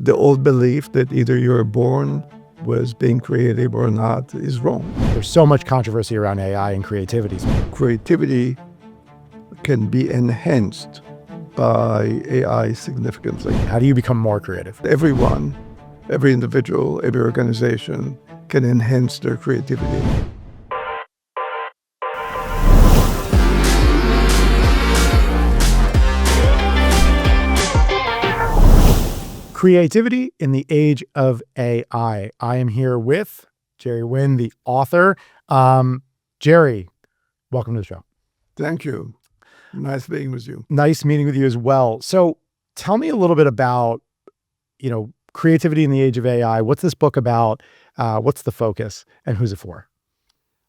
The old belief that either you're born with being creative or not is wrong. There's so much controversy around AI and creativity. Creativity can be enhanced by AI significantly. How do you become more creative? Everyone, every individual, every organization can enhance their creativity. Creativity in the age of AI. I am here with Jerry Nguyen, the author. Jerry, welcome to the show. Thank you. Nice being with you. Nice meeting with you as well. So tell me a little bit about, creativity in the age of AI. What's this book about? What's the focus and who's it for?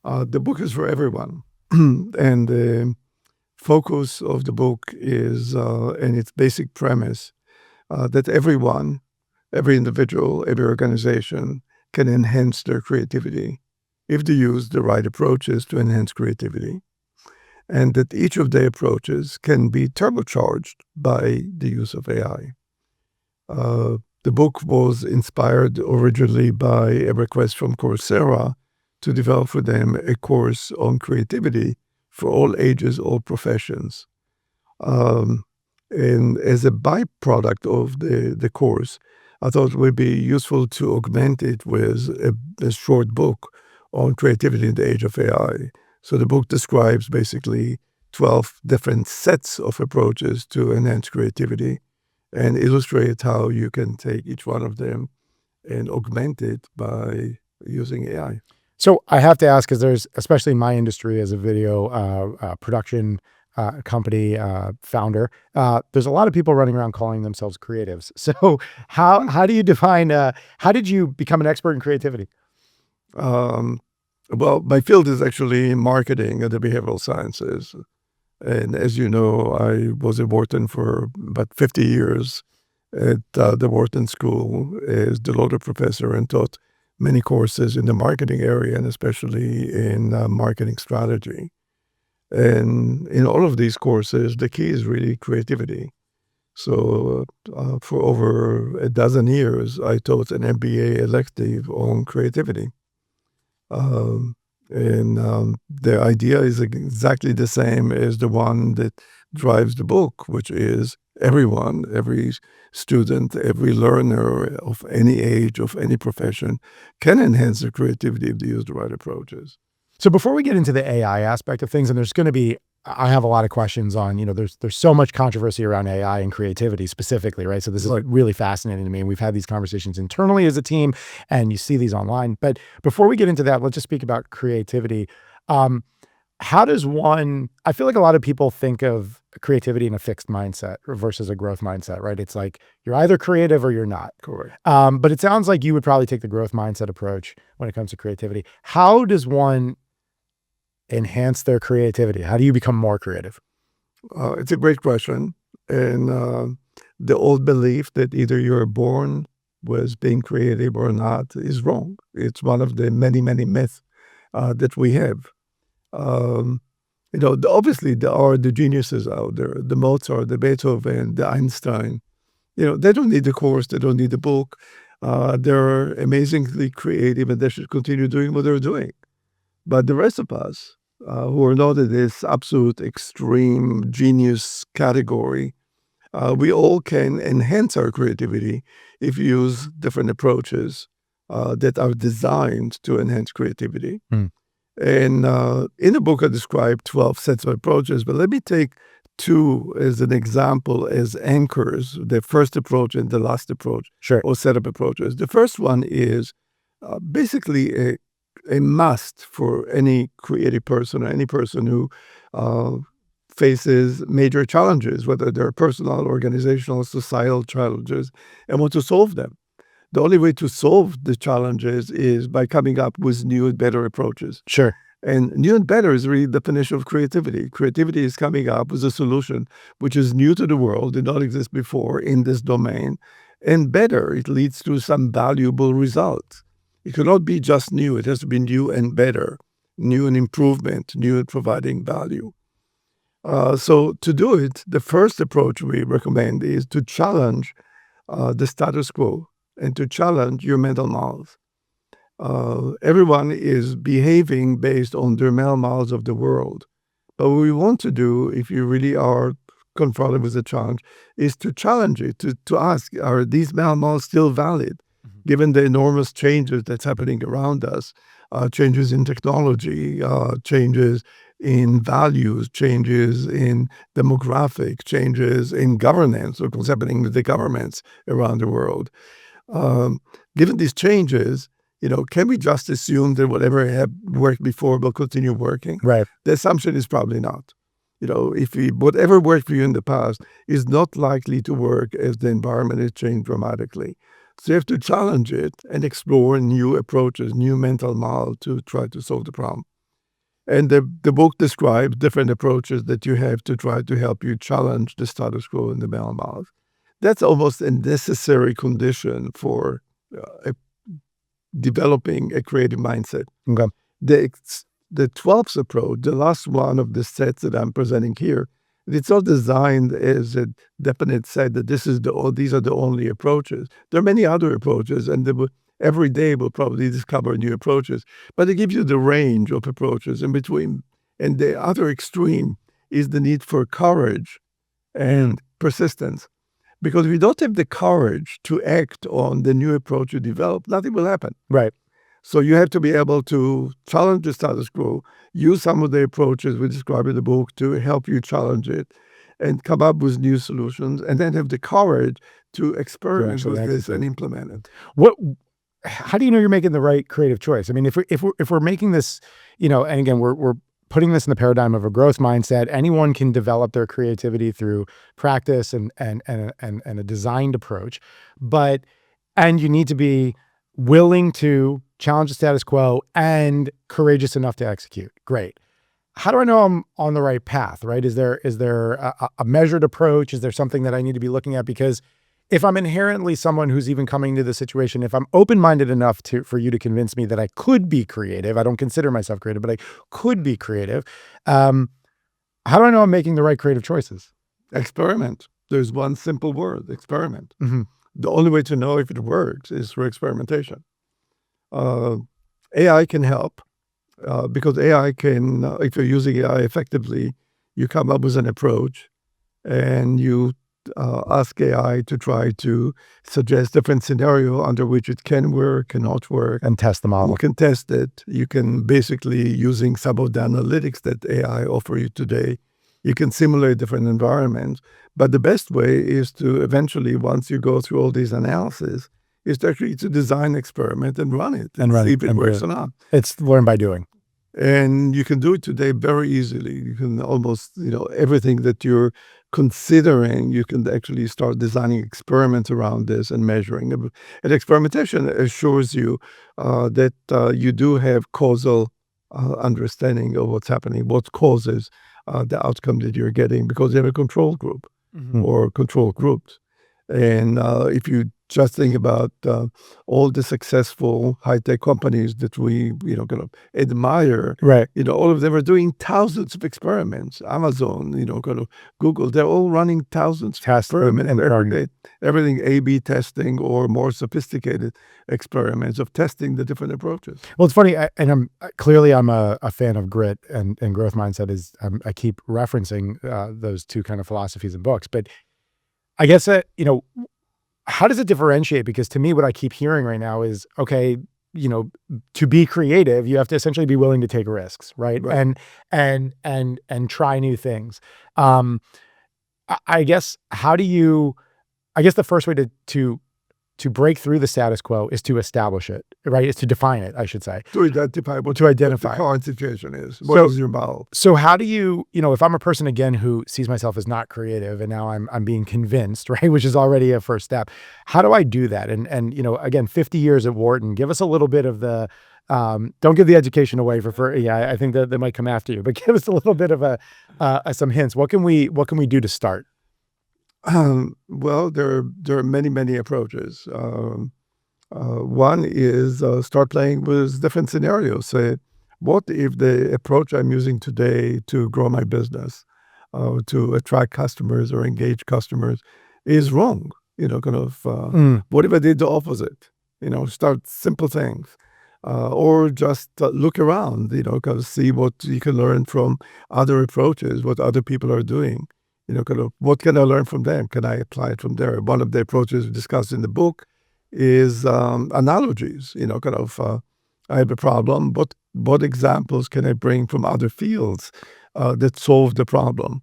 The book is for everyone. And the focus of the book is, and its basic premise, that everyone, every individual, every organization can enhance their creativity if they use the right approaches to enhance creativity. And that each of the approaches can be turbocharged by the use of AI. The book was inspired originally by a request from Coursera to develop for them a course on creativity for all ages, all professions. And as a byproduct of the course, I thought it would be useful to augment it with a short book on creativity in the age of AI. So the book describes basically 12 different sets of approaches to enhance creativity and illustrate how you can take each one of them and augment it by using AI. So I have to ask, because there's, especially in my industry as a video production company founder, there's a lot of people running around calling themselves creatives. So how do you define, how did you become an expert in creativity? Well, my field is actually marketing and the behavioral sciences. And as you know, I was at Wharton for about 50 years at the Wharton School as the Lauder Professor and taught many courses in the marketing area and especially in marketing strategy. And in all of these courses, the key is really creativity. So for over a dozen years, I taught an MBA elective on creativity. The idea is exactly the same as the one that drives the book, which is everyone, every student, every learner of any age, of any profession can enhance their creativity if they use the right approaches. So before we get into the AI aspect of things, and there's going to be, I have a lot of questions on, there's so much controversy around AI and creativity specifically, right? So this is really fascinating to me. And we've had these conversations internally as a team and you see these online. But before we get into that, let's just speak about creativity. How does one, I feel like a lot of people think of creativity in a fixed mindset versus a growth mindset, right? It's like you're either creative or you're not. Correct. But it sounds like you would probably take the growth mindset approach when it comes to creativity. How does one enhance their creativity? How do you become more creative? It's a great question. And the old belief that either you're born with being creative or not is wrong. It's one of the many, many myths that we have. Obviously there are the geniuses out there, the Mozart, the Beethoven, the Einstein. They don't need the course, they don't need the book. They're amazingly creative and they should continue doing what they're doing. But the rest of us who are not in this absolute extreme genius category, we all can enhance our creativity if you use different approaches that are designed to enhance creativity. And in the book, I describe 12 sets of approaches, but let me take two as an example as anchors, the first approach and the last approach, Sure. Or set of approaches. The first one is basically a must for any creative person or any person who faces major challenges, whether they're personal, organizational, societal challenges, and want to solve them. The only way to solve the challenges is by coming up with new and better approaches. Sure. And new and better is really the definition of creativity. Creativity is coming up with a solution which is new to the world, did not exist before in this domain, and better, it leads to some valuable result. It cannot be just new, it has to be new and better, new and improvement, new and providing value. So to do it, the first approach we recommend is to challenge the status quo and to challenge your mental models. Everyone is behaving based on their mental models of the world. But what we want to do, if you really are confronted with a challenge, is to challenge it, to ask, are these mental models still valid, given the enormous changes that's happening around us, changes in technology, changes in values, changes in demographic, changes in governance, or what's happening with the governments around the world. Given these changes, can we just assume that whatever had worked before will continue working? Right. The assumption is probably not. Whatever worked for you in the past is not likely to work as the environment has changed dramatically. So you have to challenge it and explore new approaches, new mental models to try to solve the problem. And the book describes different approaches that you have to try to help you challenge the status quo in the mental models. That's almost a necessary condition for developing a creative mindset. Okay. The 12th approach, the last one of the sets that I'm presenting here, it's not designed as a definite set that these are the only approaches. There are many other approaches, and every day we'll probably discover new approaches. But it gives you the range of approaches in between. And the other extreme is the need for courage and persistence. Because if you don't have the courage to act on the new approach you develop, nothing will happen. Right. So you have to be able to challenge the status quo, use some of the approaches we describe in the book to help you challenge it, and come up with new solutions, and then have the courage to experiment with this and implement it. How do you know you're making the right creative choice? I mean, if we're making this, and again, we're putting this in the paradigm of a growth mindset. Anyone can develop their creativity through practice and a designed approach, and you need to be willing to challenge the status quo and courageous enough to execute. Great. How do I know I'm on the right path, right? Is there a measured approach? Is there something that I need to be looking at? Because if I'm inherently someone who's even coming to the situation, if I'm open-minded enough for you to convince me that I could be creative, I don't consider myself creative, but I could be creative. How do I know I'm making the right creative choices? Experiment. There's one simple word, experiment. Mm-hmm. The only way to know if it works is through experimentation. AI can help because AI can, if you're using AI effectively, you come up with an approach and you ask AI to try to suggest different scenario under which it can work, cannot work. And test the model. You can test it. You can basically, using some of the analytics that AI offer you today, you can simulate different environments. But the best way is to eventually, once you go through all these analyses, is to actually to design an experiment and run it and see if it works or not. It's learn by doing. And you can do it today very easily. You can almost, everything that you're considering, you can actually start designing experiments around this and measuring. And experimentation assures you that you do have causal understanding of what's happening, what causes the outcome that you're getting, because you have a control group or control groups. And if you just think about all the successful high-tech companies that we, kind of admire, right? All of them are doing thousands of experiments. Amazon, kind of Google, they're all running thousands of experiments every day. Everything A/B testing or more sophisticated experiments of testing the different approaches. Well, it's funny, I'm a fan of grit and growth mindset. I keep referencing those two kind of philosophies in books, but I guess that, how does it differentiate? Because to me, what I keep hearing right now is, okay, to be creative, you have to essentially be willing to take risks, right? And try new things. I guess the first way to break through the status quo is to establish it, right? Is to define it, I should say. To identify what the current situation is. What is your model? So how do you, if I'm a person again who sees myself as not creative and now I'm being convinced, right? Which is already a first step. How do I do that? And again, 50 years at Wharton, give us a little bit of the, don't give the education away I think that they might come after you, but give us a little bit of some hints. What can we do to start? Well, there are many approaches. One is start playing with different scenarios. Say, what if the approach I'm using today to grow my business, to attract customers or engage customers, is wrong? What if I did the opposite? Start simple things. Or just look around, see what you can learn from other approaches, what other people are doing. What can I learn from them? Can I apply it from there? One of the approaches discussed in the book is analogies. I have a problem. What examples can I bring from other fields that solve the problem?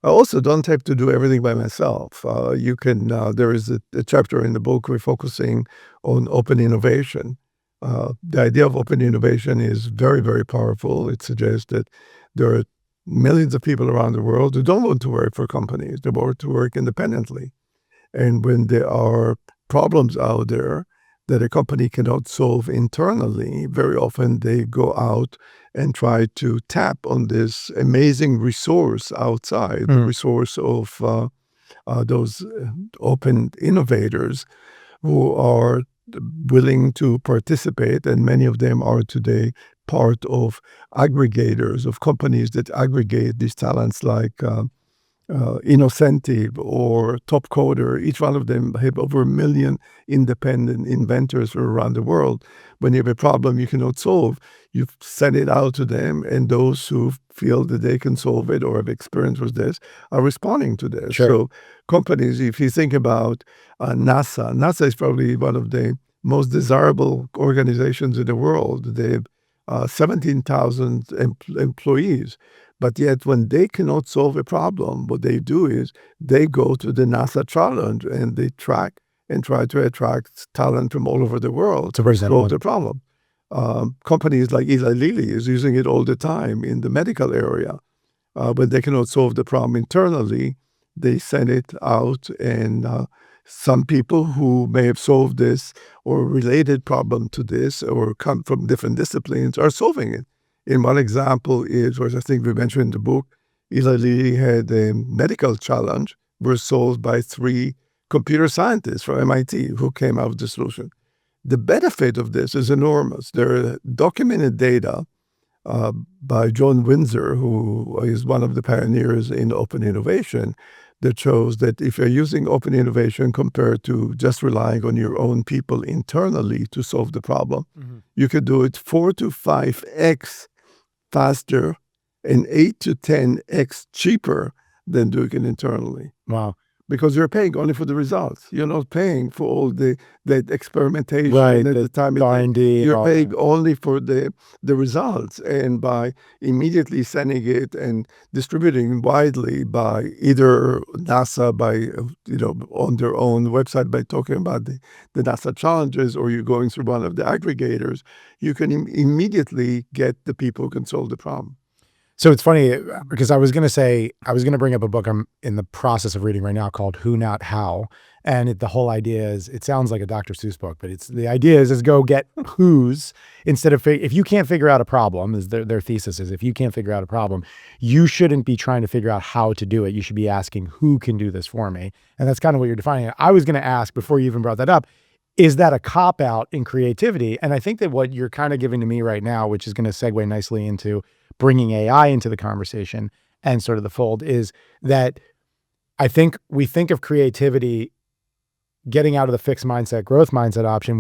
I also don't have to do everything by myself. You can. There is a chapter in the book we're focusing on open innovation. The idea of open innovation is very, very powerful. It suggests that there are millions of people around the world who don't want to work for companies. They want to work independently. And when there are problems out there that a company cannot solve internally, very often they go out and try to tap on this amazing resource outside, the resource of those open innovators who are willing to participate, and many of them are today part of aggregators of companies that aggregate these talents like Innocentive or Top Coder. Each one of them have over 1 million independent inventors around the world. When you have a problem you cannot solve, you send it out to them, and those who feel that they can solve it or have experience with this are responding to this. Sure. So companies, if you think about NASA is probably one of the most desirable organizations in the world. They have 17,000 employees. But yet, when they cannot solve a problem, what they do is they go to the NASA challenge and they track and try to attract talent from all over the world to solve the problem. Companies like Eli Lilly is using it all the time in the medical area. When they cannot solve the problem internally, they send it out, and some people who may have solved this or related problem to this or come from different disciplines are solving it. In one example is, which I think we mentioned in the book, Eli Lilly had a medical challenge, was solved by 3 computer scientists from MIT who came out with the solution. The benefit of this is enormous. There are documented data by John Windsor, who is one of the pioneers in open innovation, that shows that if you're using open innovation compared to just relying on your own people internally to solve the problem, you could do it 4 to 5x faster and 8 to 10x cheaper than doing it internally. Wow. Because you're paying only for the results. You're not paying for all the experimentation Right, and the time. R&D. You're paying only for the results. And by immediately sending it and distributing widely by either NASA, by on their own website, by talking about the NASA challenges, or you're going through one of the aggregators, you can immediately get the people who can solve the problem. So it's funny because I was going to bring up a book I'm in the process of reading right now called Who Not How. And the whole idea is, it sounds like a Dr. Seuss book, but the idea is go get who's instead of, if you can't figure out a problem, is their thesis is, if you can't figure out a problem, you shouldn't be trying to figure out how to do it. You should be asking, who can do this for me? And that's kind of what you're defining. I was going to ask, before you even brought that up, is that a cop-out in creativity? And I think that what you're kind of giving to me right now, which is going to segue nicely into bringing AI into the conversation and sort of the fold, is that I think we think of creativity getting out of the fixed mindset, growth mindset option.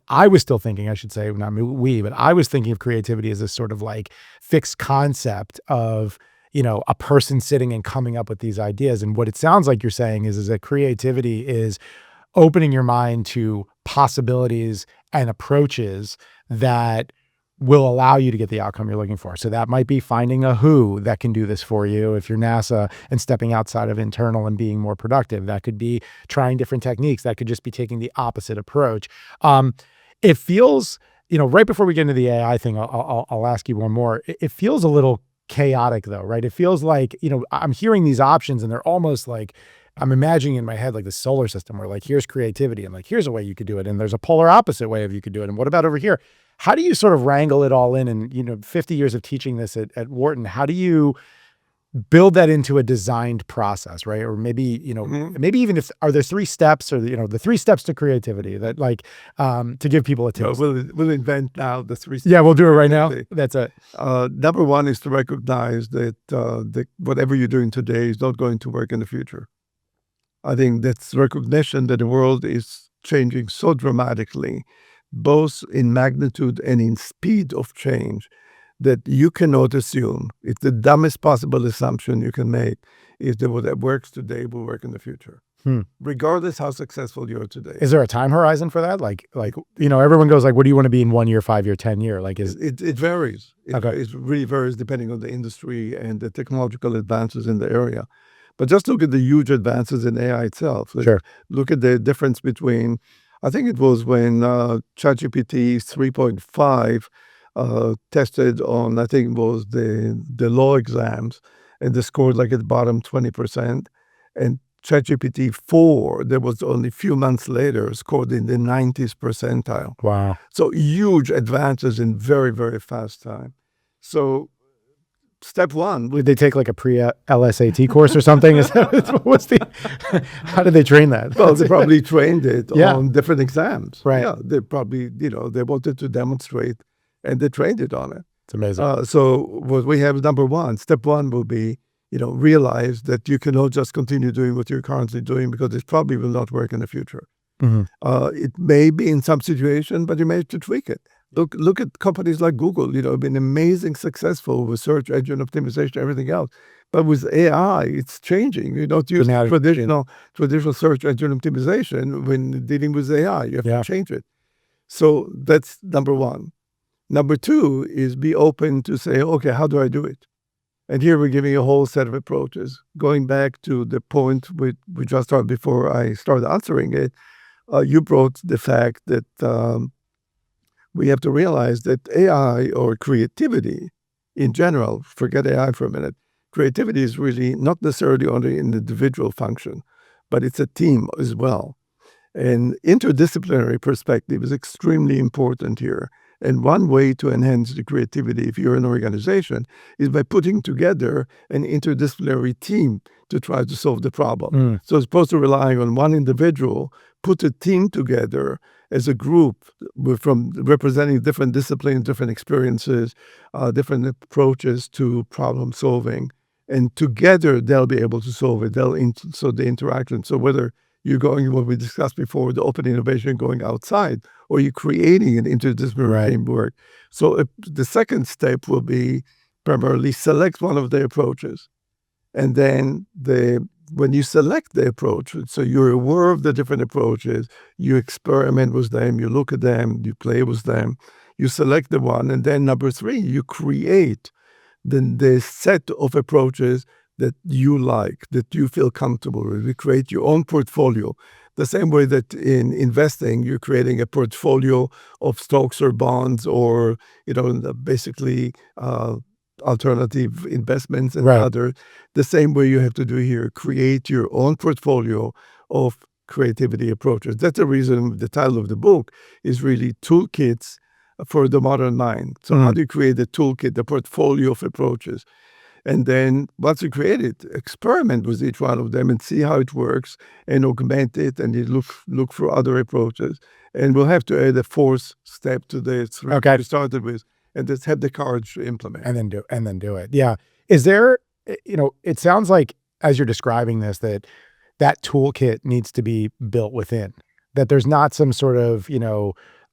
I was still thinking, I should say, not we, but I was thinking of creativity as this sort of like fixed concept of, a person sitting and coming up with these ideas. And what it sounds like you're saying is that creativity is opening your mind to possibilities and approaches that will allow you to get the outcome you're looking for. So that might be finding a who that can do this for you if you're NASA, and stepping outside of internal and being more productive. That could be trying different techniques. That could just be taking the opposite approach. It feels, right before we get into the AI thing, I'll ask you one more. It feels a little chaotic though, right? It feels like, I'm hearing these options and they're almost like, I'm imagining in my head like the solar system where like, here's creativity and like, here's a way you could do it. And there's a polar opposite way of you could do it. And what about over here? How do you sort of wrangle it all in? And, 50 years of teaching this at Wharton, how do you build that into a designed process, right? Or maybe, maybe even are there 3 steps, or, the 3 steps to creativity that like, to give people a tip? We'll invent now the 3 steps. Yeah, we'll do it right now. That's it. Number 1 is to recognize that whatever you're doing today is not going to work in the future. I think that's recognition that the world is changing so dramatically, both in magnitude and in speed of change, that you cannot assume. It's the dumbest possible assumption you can make is that what works today will work in the future, Hmm. regardless how successful you are today. Is there a time horizon for that? Like, everyone goes like, what do you want to be in 1 year, 5 year, 10 year? Like, It varies. It really varies depending on the industry and the technological advances in the area. But just look at the huge advances in AI itself. Sure. Look at the difference between, I think it was when ChatGPT 3.5 tested on, I think it was the law exams, and they scored like at the bottom 20%. And ChatGPT 4, that was only a few months later, scored in the 90th percentile. Wow. So huge advances in very, very fast time. So step one, Would they take like a pre-LSAT course or something? How did they train that? well, they probably trained it Yeah. on different exams. Right. Yeah, they probably, they wanted to demonstrate and they trained it on it. It's amazing. So what we have, number one, step one will be, realize that you cannot just continue doing what you're currently doing because it probably will not work in the future. Mhm. It may be in some situation, but you may have to tweak it. Look at companies like Google, been amazing successful with search engine optimization, everything else. But with AI, it's changing. You don't use now- traditional search engine optimization when dealing with AI. You have Yeah. to change it. So that's number one. Number two is be open to say, okay, how do I do it? And here we're giving a whole set of approaches. Going back to the point we just started before I started answering it, you brought the fact that we have to realize that AI or creativity in general, forget AI for a minute, creativity is really not necessarily only an individual function, but it's a team as well. And interdisciplinary perspective is extremely important here. And one way to enhance the creativity, if you're an organization, is by putting together an interdisciplinary team to try to solve the problem. So as opposed to relying on one individual, put a team together as a group from representing different disciplines, different experiences, different approaches to problem solving. And together they'll be able to solve it. So the interaction. So whether you're going, what we discussed before, the open innovation going outside, or you're creating an interdisciplinary framework. So the second step will be primarily select one of the approaches. And then when you select the approach, so you're aware of the different approaches, you experiment with them, you look at them, you play with them, you select the one. And then number three, you create the set of approaches that you like, that you feel comfortable with. You create your own portfolio. The same way that in investing, you're creating a portfolio of stocks or bonds or, basically alternative investments and other. The same way you have to do here, create your own portfolio of creativity approaches. That's the reason the title of the book is really Toolkits for the Modern Mind. So how do you create a toolkit, the portfolio of approaches? And then once you create it, experiment with each one of them and see how it works and augment it and you look for other approaches. And we'll have to add a fourth step to the three we started with and just have the courage to implement. And then do it. Yeah. Is there, it sounds like as you're describing this, that toolkit needs to be built within, that there's not some sort of,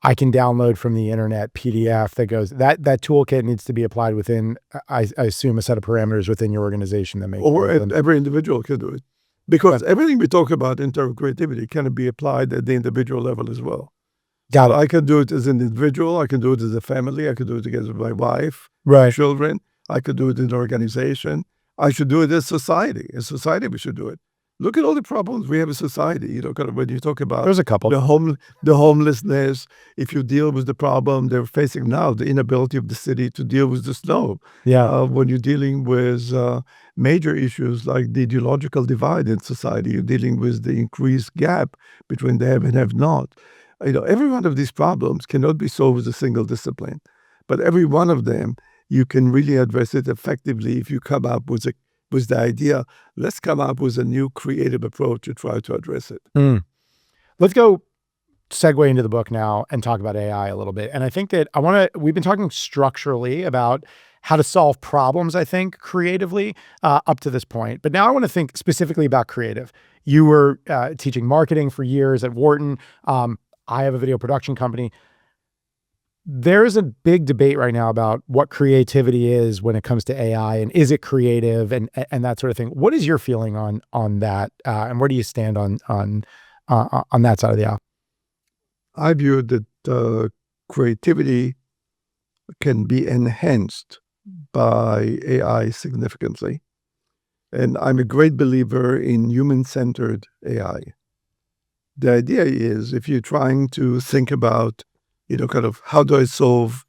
I can download from the internet PDF that goes, that toolkit needs to be applied within, I assume, a set of parameters within your organization that make or every individual can do it. Because everything we talk about in terms of creativity can be applied at the individual level as well. Got it. I can do it as an individual, I can do it as a family, I can do it together with my wife, children, I could do it in an organization. I should do it as society. As society, we should do it. Look at all the problems we have in society. Kind of when you talk about there's a couple. The homelessness, if you deal with the problem they're facing now, the inability of the city to deal with the snow. Yeah. When you're dealing with major issues like the ideological divide in society, you're dealing with the increased gap between the have and have not. Every one of these problems cannot be solved with a single discipline, but every one of them you can really address it effectively if you come up with the idea, let's come up with a new creative approach to try to address it. Let's go segue into the book now and talk about AI a little bit. And I think that we've been talking structurally about how to solve problems, I think, creatively up to this point. But now I want to think specifically about creative. You were teaching marketing for years at Wharton. I have a video production company. There's a big debate right now about what creativity is when it comes to AI, and is it creative, and that sort of thing. What is your feeling on that, and where do you stand on that side of the aisle? I view that creativity can be enhanced by AI significantly. And I'm a great believer in human-centered AI. The idea is, if you're trying to think about, kind of how do I solve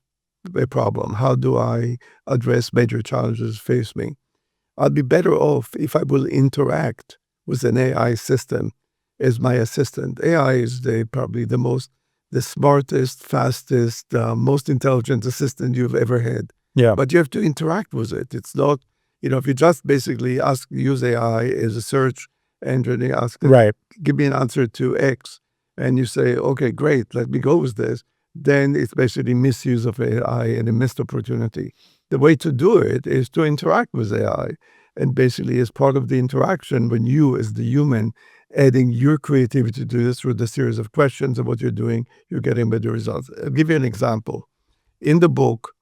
a problem? How do I address major challenges face me? I'd be better off if I will interact with an AI system as my assistant. AI is probably the smartest, fastest, most intelligent assistant you've ever had. Yeah. But you have to interact with it. It's not, if you just basically use AI as a search engine, you ask it, Right. give me an answer to X, and you say, okay, great, let me go with this, then it's basically misuse of AI and a missed opportunity. The way to do it is to interact with AI. And basically, as part of the interaction, when you, as the human, adding your creativity to this through the series of questions of what you're doing, you're getting better results. I'll give you an example. In the book,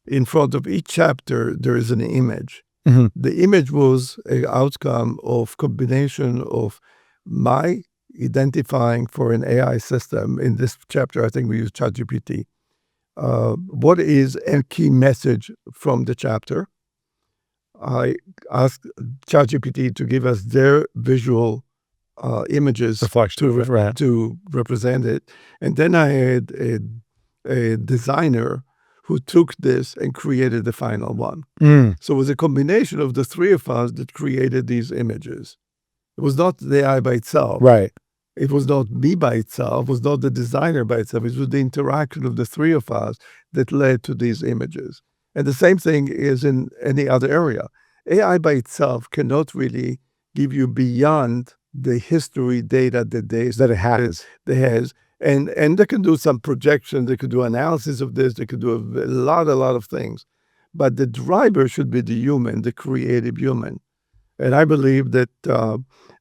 in front of each chapter, there is an image. Mhm. The image was an outcome of combination of my identifying for an AI system. In this chapter, I think we use ChatGPT. What is a key message from the chapter? I asked ChatGPT to give us their visual images Reflection. Right. to represent it. And then I had a designer who took this and created the final one. So it was a combination of the three of us that created these images. It was not the AI by itself. Right. It was not me by itself. It was not the designer by itself. It was the interaction of the three of us that led to these images. And the same thing is in any other area. AI by itself cannot really give you beyond the history data that it has. And they can do some projections, they could do analysis of this, they could do a lot of things. But the driver should be the human, the creative human. And I believe that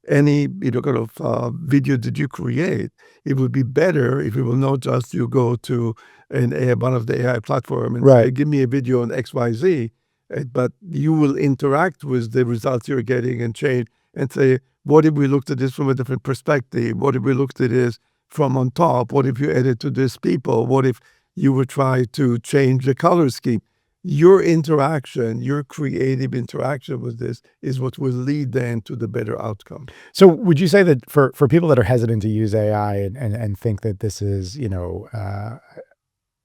any kind of video that you create, it would be better if it will not just you go to one of the AI platform and say, give me a video on XYZ, but you will interact with the results you're getting and change and say, what if we looked at this from a different perspective? What if we looked at this from on top? What if you added to this people? What if you would try to change the color scheme? Your interaction, your creative interaction with this is what will lead then to the better outcome. So would you say that for people that are hesitant to use AI and think that this is,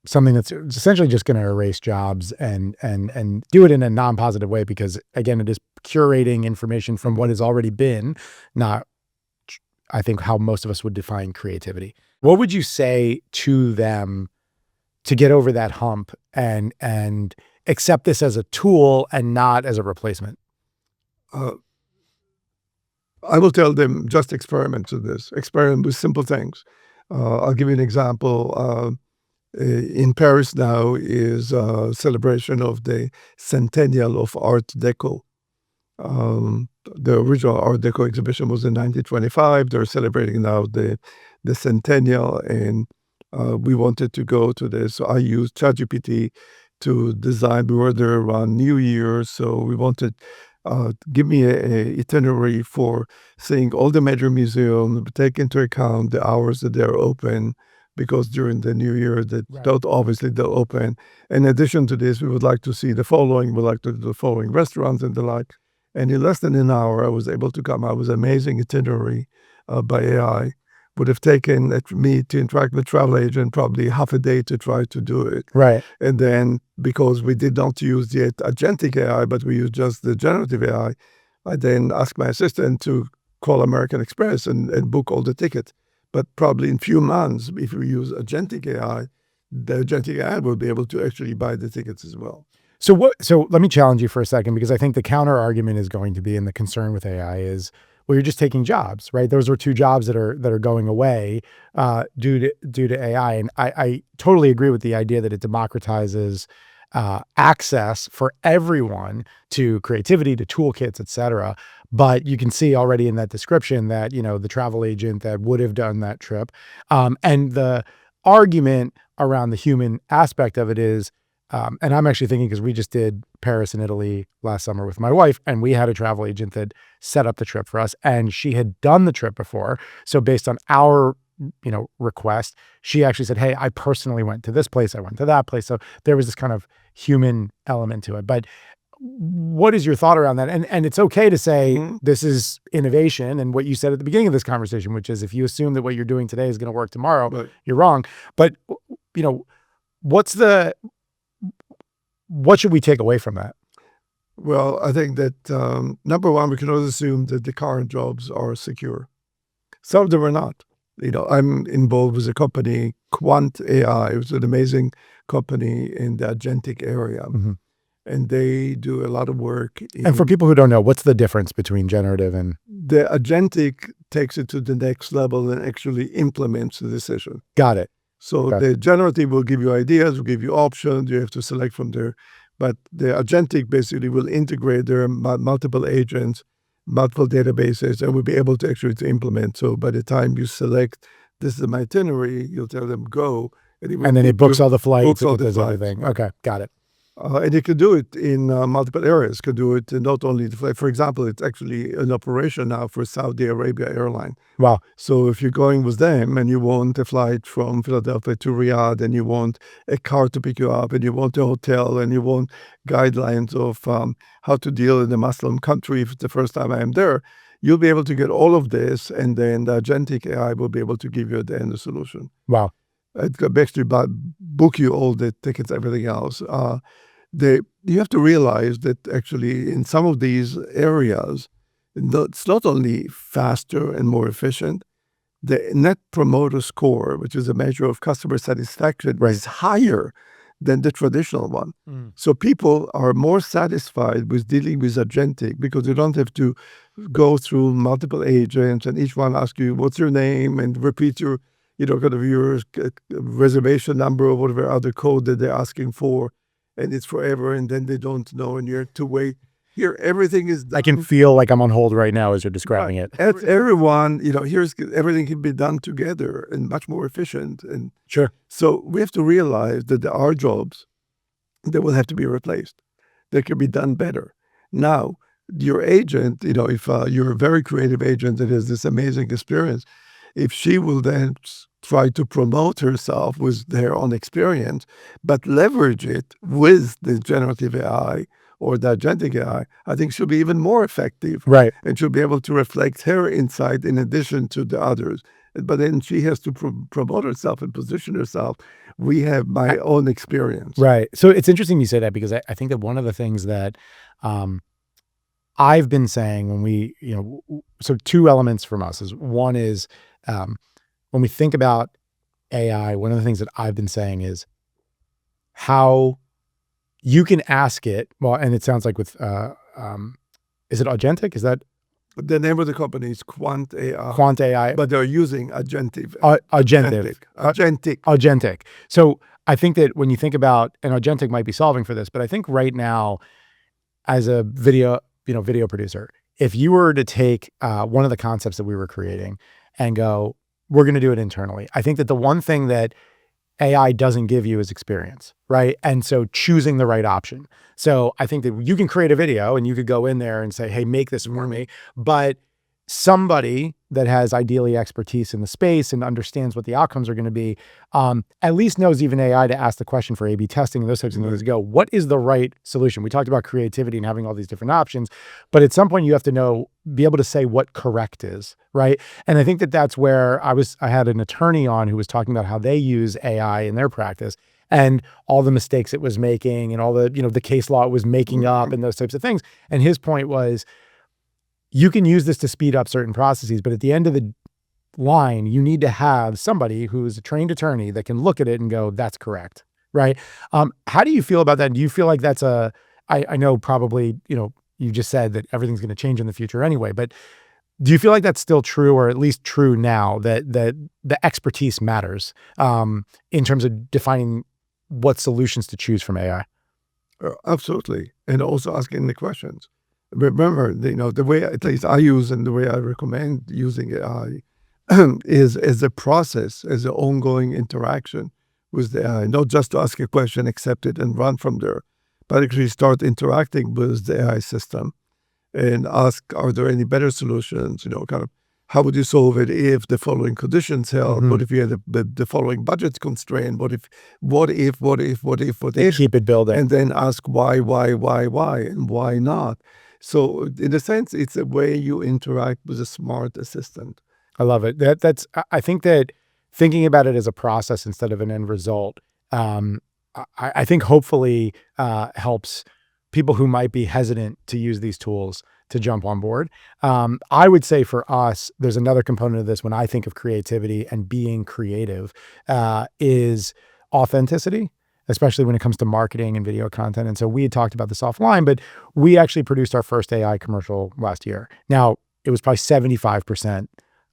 something that's essentially just going to erase jobs and do it in a non-positive way, because again, it is curating information from what has already been, not, I think, how most of us would define creativity. What would you say to them to get over that hump and accept this as a tool and not as a replacement? I will tell them, just experiment with this. Experiment with simple things. I'll give you an example. In Paris now is a celebration of the centennial of Art Deco. The original Art Deco exhibition was in 1925. They're celebrating now the centennial, and we wanted to go to this. So I used ChatGPT to design. We were there around New Year, so we wanted give me a itinerary for seeing all the major museums, take into account the hours that they're open, because during the New Year, obviously they'll open. In addition to this, we would like to see the following. We'd like to do the following restaurants and the like. And in less than an hour, I was able to come out with an amazing itinerary by AI. Would have taken me to interact with a travel agent probably half a day to try to do it. Right. And then, because we did not use yet agentic AI, but we used just the generative AI, I then asked my assistant to call American Express and book all the tickets. But probably in a few months, if we use agentic AI, the agentic AI will be able to actually buy the tickets as well. So let me challenge you for a second, because I think the counter argument is going to be, and the concern with AI is, well, you're just taking jobs, right? Those are two jobs that are going away due to AI. And I totally agree with the idea that it democratizes access for everyone to creativity, to toolkits, et cetera. But you can see already in that description that, the travel agent that would have done that trip. And the argument around the human aspect of it is, and I'm actually thinking, because we just did Paris and Italy last summer with my wife, and we had a travel agent that set up the trip for us, and she had done the trip before. So based on our request, she actually said, hey, I personally went to this place, I went to that place. So there was this kind of human element to it. But what is your thought around that? And it's okay to say this is innovation, and what you said at the beginning of this conversation, which is if you assume that what you're doing today is going to work tomorrow, Right. you're wrong. But what should we take away from that? Well, I think that number one, we can always assume that the current jobs are secure. Some of them are not. I'm involved with a company, Quant AI. It was an amazing company in the agentic area. And they do a lot of work. And for people who don't know, what's the difference between generative and... The agentic takes it to the next level and actually implements the decision. Got it. So the generative will give you ideas, will give you options, you have to select from there. But the agentic basically will integrate their multiple agents, multiple databases, and will be able to actually to implement. So by the time you select, this is my itinerary, you'll tell them go. And then it books all the flights. Books all and the does flights. everything. Okay, got it. And you can do it in multiple areas. Can do it not only the flight. For example, it's actually an operation now for Saudi Arabia airline. Wow. So if you're going with them and you want a flight from Philadelphia to Riyadh, and you want a car to pick you up, and you want a hotel, and you want guidelines of how to deal in a Muslim country if it's the first time I am there, you'll be able to get all of this, and then the agentic AI will be able to give you at the end a solution. Wow. It can basically book you all the tickets, everything else. You have to realize that actually in some of these areas, it's not only faster and more efficient, the net promoter score, which is a measure of customer satisfaction, is higher than the traditional one. So people are more satisfied with dealing with agentic because you don't have to go through multiple agents and each one asks you, what's your name, and repeat your, kind of your reservation number or whatever other code that they're asking for. And it's forever, and then they don't know, and you have to wait. Here, everything is done. I can feel like I'm on hold right now as you're describing it. Everyone, here's everything can be done together and much more efficient. And sure. So we have to realize that there are jobs that will have to be replaced. That can be done better. Now, your agent, if you're a very creative agent that has this amazing experience, if she will then try to promote herself with their own experience, but leverage it with the generative AI or the agentic AI, I think she'll be even more effective. Right. And she'll be able to reflect her insight in addition to the others. But then she has to promote herself and position herself. We have my own experience. Right. So it's interesting you say that, because I think that one of the things that I've been saying when we, so two elements from us is, one is when we think about AI, one of the things that I've been saying is how you can ask it. Well, and it sounds like with, is it agentic? Is that? The name of the company is Quant AI. Quant AI. But they're using agentic. Agentic. So I think that when you think about, and agentic might be solving for this, but I think right now as a video producer, if you were to take one of the concepts that we were creating and go, we're going to do it internally. I think that the one thing that AI doesn't give you is experience, right? And so choosing the right option. So I think that you can create a video and you could go in there and say, hey, make this for me. But somebody that has ideally expertise in the space and understands what the outcomes are going to be, at least knows even AI to ask the question for A/B testing and those types of things to go, what is the right solution? We talked about creativity and having all these different options, but at some point you have to be able to say what correct is, right? And I think that that's where I had an attorney on who was talking about how they use AI in their practice and all the mistakes it was making and all the, the case law it was making up and those types of things. And his point was, you can use this to speed up certain processes, but at the end of the line, you need to have somebody who's a trained attorney that can look at it and go, that's correct, right? How do you feel about that? Do you feel like that's I know probably, you just said that everything's going to change in the future anyway, but do you feel like that's still true, or at least true now, that the expertise matters in terms of defining what solutions to choose from AI? Absolutely. And also asking the questions. Remember, the way at least I use and the way I recommend using AI is as a process, as an ongoing interaction with the AI, not just to ask a question, accept it, and run from there, but actually start interacting with the AI system and ask, are there any better solutions? Kind of, how would you solve it if the following conditions held? What if you had the following budget constraint? What if? Keep it building. And then ask why, and why not? So in a sense, it's a way you interact with a smart assistant. I love it. I think that thinking about it as a process instead of an end result, I think hopefully helps people who might be hesitant to use these tools to jump on board. I would say for us, there's another component of this when I think of creativity and being creative is authenticity, especially when it comes to marketing and video content. And so we had talked about this offline, but we actually produced our first AI commercial last year. Now, it was probably 75%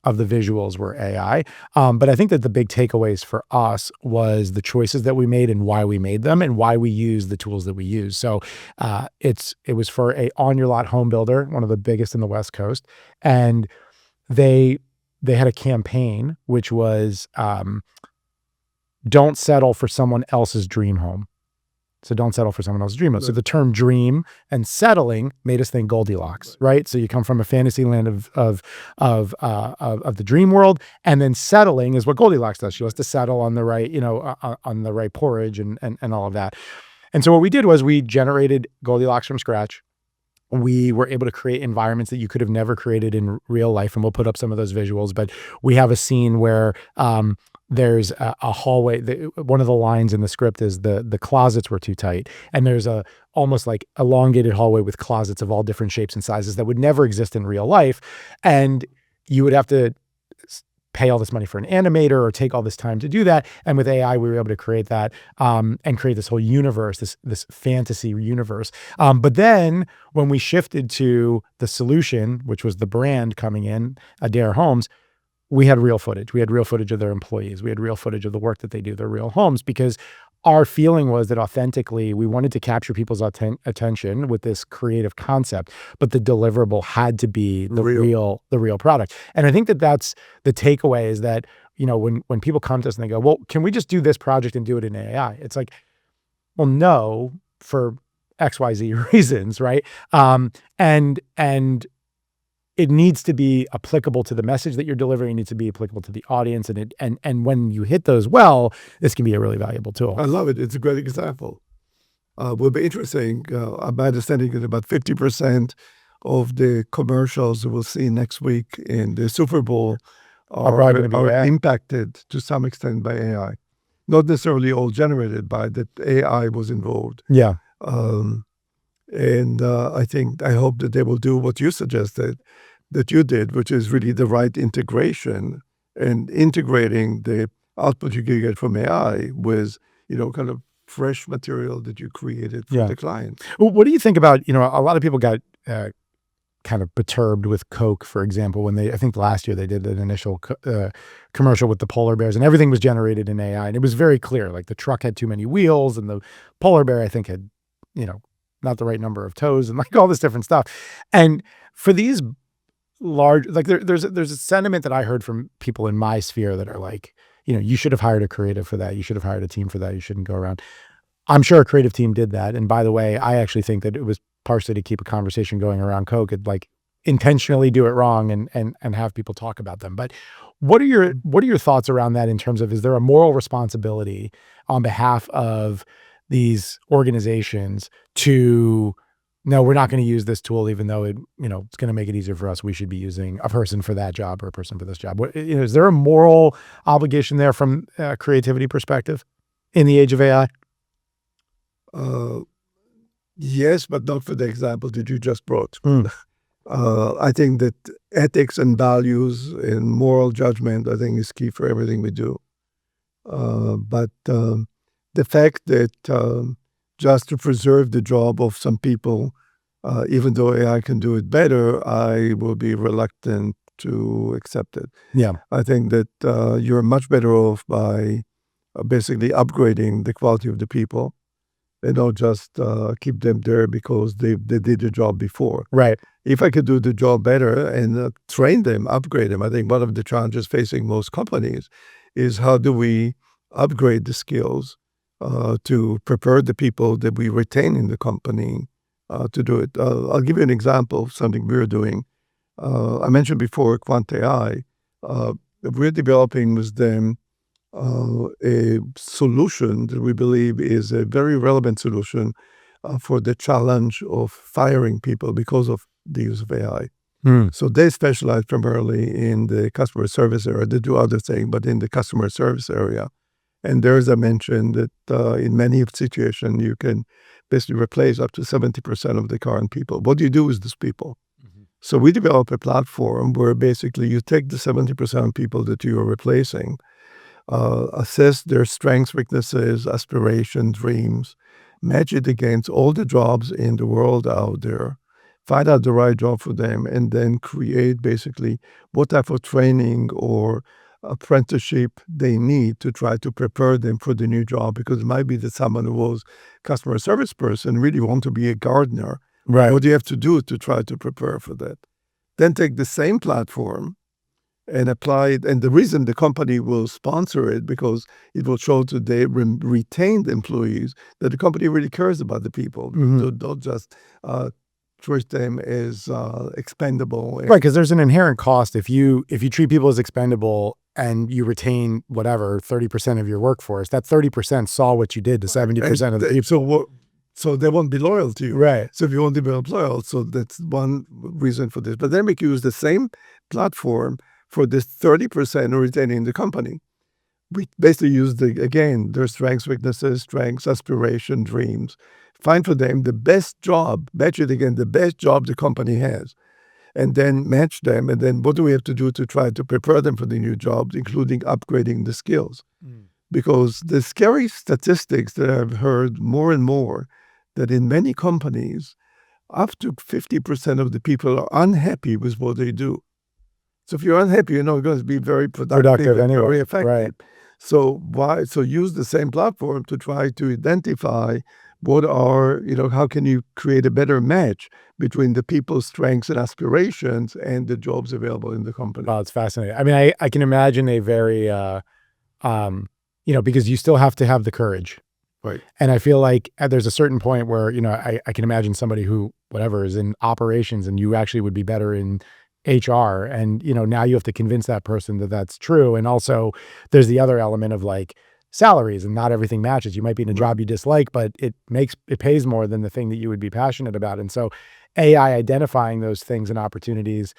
of the visuals were AI. But I think that the big takeaways for us was the choices that we made and why we made them and why we use the tools that we use. So it was for a on your lot home builder, one of the biggest in the West Coast. And they had a campaign, which was don't settle for someone else's dream home. So don't settle for someone else's dream home. So the term dream and settling made us think Goldilocks, right? So you come from a fantasy land of the dream world, and then settling is what Goldilocks does. She wants to settle on the right, on the right porridge and all of that. And so what we did was we generated Goldilocks from scratch. We were able to create environments that you could have never created in real life, and we'll put up some of those visuals. But we have a scene where there's a hallway. One of the lines in the script is the closets were too tight, and there's a almost like elongated hallway with closets of all different shapes and sizes that would never exist in real life, and you would have to pay all this money for an animator or take all this time to do that. And with AI, we were able to create that and create this whole universe, this fantasy universe. But then when we shifted to the solution, which was the brand coming in, Adair Homes, we had real footage. We had real footage of their employees. We had real footage of the work that they do, their real homes, because our feeling was that authentically, we wanted to capture people's attention with this creative concept, but the deliverable had to be the real product. And I think that that's the takeaway is that, when people come to us and they go, well, can we just do this project and do it in AI? It's like, well, no, for XYZ reasons, right? And it needs to be applicable to the message that you're delivering. It needs to be applicable to the audience. And when you hit those well, this can be a really valuable tool. I love it. It's a great example. Will be interesting. My understanding is about 50% of the commercials we'll see next week in the Super Bowl are impacted to some extent by AI. Not necessarily all generated by that AI was involved. Yeah. And I hope that they will do what you suggested, that you did, which is really the right integration and integrating the output you can get from AI with, kind of fresh material that you created for the client. Well, what do you think about, a lot of people got kind of perturbed with Coke, for example, when I think last year they did an initial commercial with the polar bears and everything was generated in AI. And it was very clear, like the truck had too many wheels and the polar bear, I think, had, not the right number of toes and like all this different stuff. And for these large, like there's a sentiment that I heard from people in my sphere that are like, you should have hired a creative for that. You should have hired a team for that. You shouldn't go around. I'm sure a creative team did that. And by the way, I actually think that it was partially to keep a conversation going around Coke and like intentionally do it wrong and have people talk about them. But what are your thoughts around that in terms of, is there a moral responsibility on behalf of these organizations to, no, we're not going to use this tool, even though it's going to make it easier for us. We should be using a person for that job or a person for this job. Is there a moral obligation there from a creativity perspective in the age of AI? Yes, but not for the example that you just brought. I think that ethics and values and moral judgment, I think, is key for everything we do. But the fact that just to preserve the job of some people, even though AI can do it better, I will be reluctant to accept it. Yeah. I think that you're much better off by basically upgrading the quality of the people and not just keep them there because they did the job before. Right. If I could do the job better and train them, upgrade them, I think one of the challenges facing most companies is how do we upgrade the skills to prepare the people that we retain in the company to do it. I'll give you an example of something we're doing. I mentioned before Quant AI. We're developing with them a solution that we believe is a very relevant solution for the challenge of firing people because of the use of AI. So they specialize primarily in the customer service area. They do other things, but in the customer service area. And there's I mentioned that in many situations, you can basically replace up to 70% of the current people. What do you do with these people? So we develop a platform where basically you take the 70% of people that you are replacing, assess their strengths, weaknesses, aspirations, dreams, match it against all the jobs in the world out there, find out the right job for them, and then create basically what type of training or apprenticeship they need to try to prepare them for the new job. Because it might be that someone who was customer service person really want to be a gardener. Right. What do you have to do to try to prepare for that? Then take the same platform and apply it. And the reason the company will sponsor it because it will show to their retained employees that the company really cares about the people. So don't just treat them as expendable. Right, because there's an inherent cost if you treat people as expendable and you retain whatever 30% of your workforce. That 30% saw what you did to 70% of the people. So they won't be loyal to you. Right. So if you want to be loyal, so that's one reason for this. But then we can use the same platform for this 30% retaining the company. We basically use their strengths, weaknesses, strengths, aspiration, dreams. Find for them the best job, match it again, the best job the company has, and then match them. And then what do we have to do to try to prepare them for the new jobs, including upgrading the skills? Because the scary statistics that I've heard more and more, that in many companies, up to 50% of the people are unhappy with what they do. So if you're unhappy, you're not going to be very productive and anyway. very effective. Right. So use the same platform to try to identify how can you create a better match between the people's strengths and aspirations and the jobs available in the company. Wow, it's fascinating. I mean, I can imagine a very, because you still have to have the courage. Right. And I feel like there's a certain point where, I can imagine somebody who, whatever, is in operations and you actually would be better in HR. And, now you have to convince that person that that's true. And also there's the other element of like salaries, and not everything matches. You might be in a job you dislike, but it pays more than the thing that you would be passionate about. And so AI identifying those things and opportunities,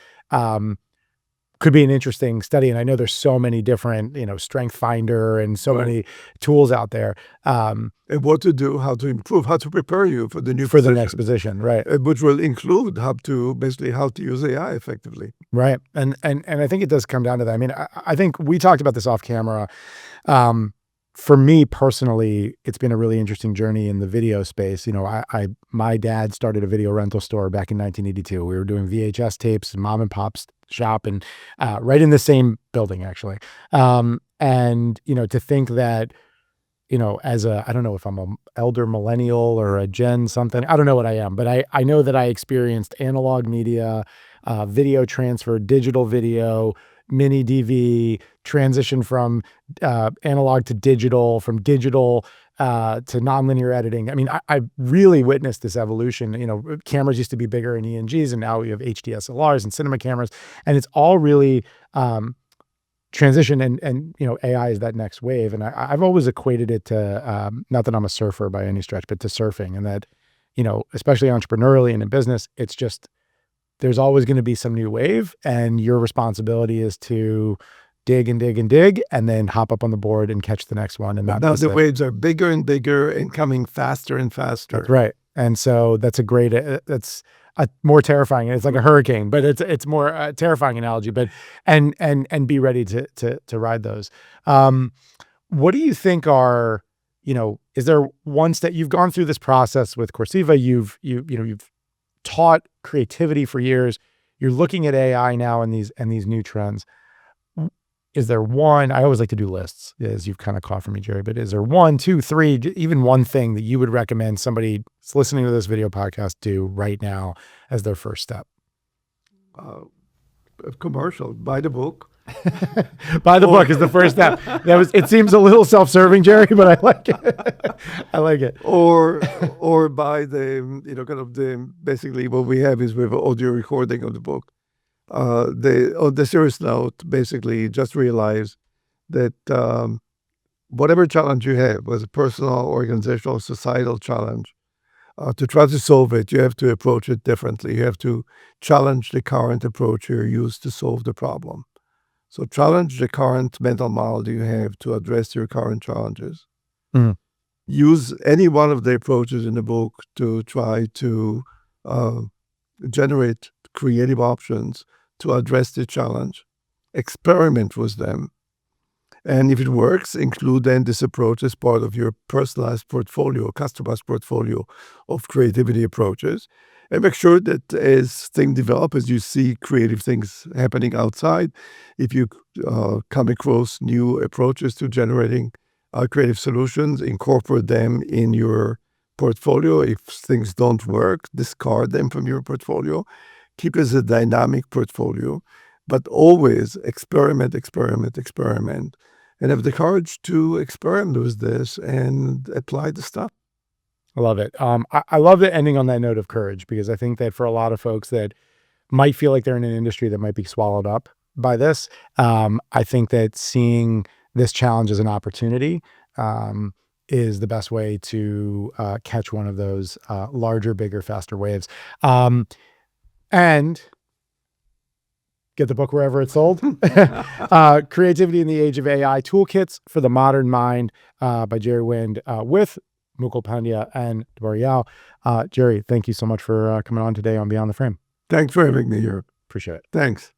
could be an interesting study. And I know there's so many different, Strength Finder and so many tools out there. And what to do, how to improve, how to prepare you for the the next position, right? Which will include how to use AI effectively. Right. And I think it does come down to that. I mean, I think we talked about this off camera. For me personally, it's been a really interesting journey in the video space. My dad started a video rental store back in 1982. We were doing VHS tapes in mom and pop's shop, and right in the same building, actually. And to think that, I don't know if I'm an elder millennial or a Gen something. I don't know what I am, but I know that I experienced analog media, video transfer, digital video, mini DV, transition from analog to digital, from digital to nonlinear editing. I mean, I really witnessed this evolution. Cameras used to be bigger in ENGs, and now we have HD SLRs and cinema cameras, and it's all really transition. And AI is that next wave. And I've always equated it to, not that I'm a surfer by any stretch, but to surfing, and that, especially entrepreneurially and in business, it's just, there's always going to be some new wave, and your responsibility is to dig and dig and dig, and then hop up on the board and catch the next one. And now the waves are bigger and bigger and coming faster and faster. That's right. And so that's that's a more terrifying. It's like a hurricane, but it's more terrifying analogy. But and be ready to ride those. What do you think are, is there one step you've gone through this process with Corsiva? You've taught creativity for years. You're looking at AI now and these new trends. is there one, I always like to do lists, as you've kind of caught from me, Jerry, but is there 1, 2, 3, even one thing that you would recommend somebody that's listening to this video podcast do right now as their first step? Commercial, buy the book. Buy the book is the first step. It seems a little self-serving, Jerry, but I like it. I like it. Or buy the, basically what we have is we have an audio recording of the book. On the serious note, basically just realize that whatever challenge you have, whether personal, organizational, societal challenge, to try to solve it, you have to approach it differently. You have to challenge the current approach you're used to solve the problem. So challenge the current mental model you have to address your current challenges. Mm-hmm. Use any one of the approaches in the book to try to generate creative options to address the challenge. Experiment with them. And if it works, include then this approach as part of your personalized portfolio, customized portfolio of creativity approaches. And make sure that as things develop, as you see creative things happening outside, if you come across new approaches to generating creative solutions, incorporate them in your portfolio. If things don't work, discard them from your portfolio. Keep it as a dynamic portfolio, but always experiment, and have the courage to experiment with this and apply the stuff. I love it. I love the ending on that note of courage, because I think that for a lot of folks that might feel like they're in an industry that might be swallowed up by this, I think that seeing this challenge as an opportunity is the best way to catch one of those larger, bigger, faster waves. And get the book wherever it's sold. Creativity in the Age of AI, Toolkits for the Modern Mind by Jerry Wind with Mukul Pandya and Deborah Yao. Jerry, thank you so much for coming on today on Beyond the Frame. Thanks for having me here. Appreciate it. Thanks.